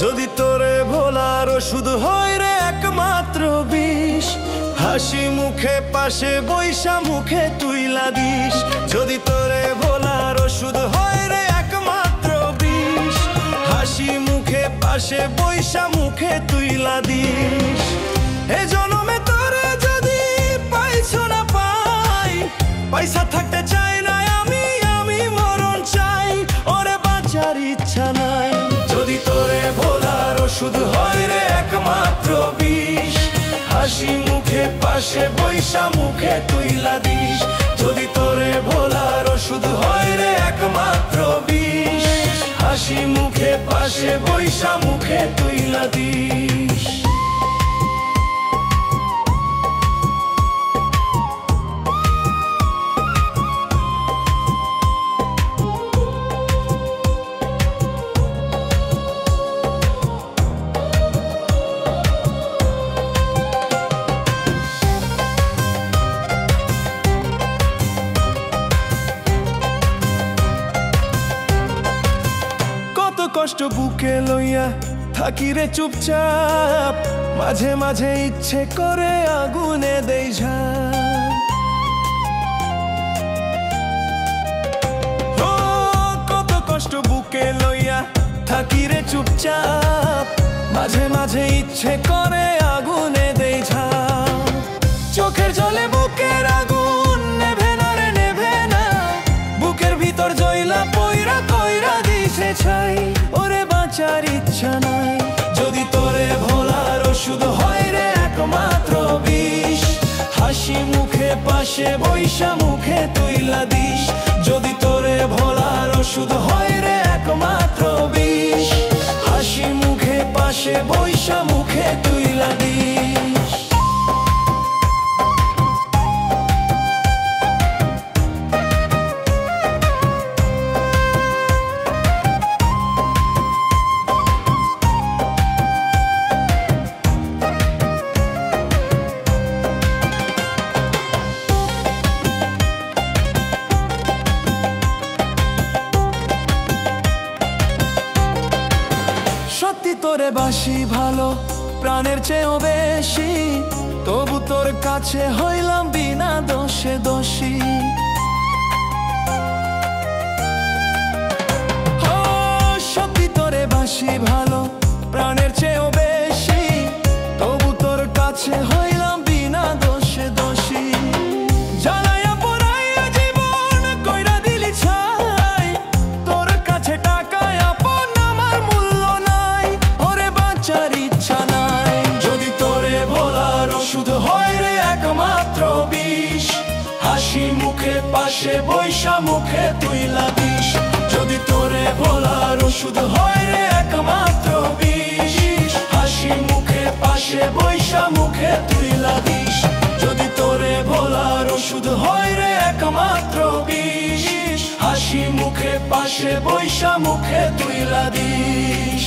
যদি তোরে ভোলার ওষুধ হয় রে একমাত্র বিষ, হাসি মুখে পাশে বৈশা মুখে তুইলা দিস। যদি তোরে ভোলার ওষুধ হয় রে একমাত্র বিষ, হাসি মুখে পাশে বৈশা মুখে তুইলা দিস। এ জনমে তোরে যদি পাইছো না পাই, পয়সা থাকতে চাই না আমি মরণ চাই, ওরে বাঁচার ইচ্ছা নাই। যদি তোরে ভোলার ওষুধ হয় রে একমাত্র বিষ, হাসি মুখে পাশে বৈশা মুখে তুইলা দিস। যদি তোরে ভোলার ওষুধ হয় রে একমাত্র বিষ, হাসি মুখে পাশে বৈশা মুখে তুইলা দিস। কষ্ট বুকে লইয়া থাকি রে চুপচাপ, মাঝে মাঝে ইচ্ছে করে আগুনে দেই ঝাঁপ। ও কত কষ্ট বুকে লইয়া থাকি রে চুপচাপ, মাঝে মাঝে ইচ্ছে করে আগুনে দেই ঝাঁপ। চোখের জলে বুকের আগুন নেভে না রে নেভে না, বুকের ভিতর জ্বলা পয়রা কইরা দিছে ছাই, ওরে বাঁচার ইচ্ছা নাই। যদি তোরে ভোলার ওষুধ হয় রে একমাত্র বিষ, হাসি মুখে পাশে বৈশা মুখে তুইলা দিস। যদি তোরে ভোলার ওষুধ হয় রে একমাত্র বিষ, হাসি মুখে পাশে বৈশা মুখে তুইলা দিস। সত্যি তোরে বাসি ভালো প্রাণের চেয়েও বেশি, তবু তোর কাছে হইলাম বিনা দোষে দোষী। সত্যি তোরে বাসি ভালো প্রাণের চেয়েও বেশি, তবু তোর কাছে হইলাম বিনা দোষে দোষী। জ্বালাইয়া পোড়াইয়া জীবন কইরা দিলি ছাই, তোর কাছে টাকায় আপন আমার মূল্য নাই, ওরে বাঁচার ইচ্ছা নাই। যদি তোরে ভোলার ওষুধ হয় রে একমাত্র বিষ, হাসি মুখে পাশে বৈশা মুখে তুইলা দিস। যদি তোরে ভোলার ওষুধ হয় রে একমাত্র বিষ, হাসি মুখে পাশে বৈশা মুখে তুইলা দিস। যদি তোরে ভোলার ওষুধ হয় রে একমাত্র বিষ, হাসি মুখে পাশে বৈশা মুখে তুইলা দিস।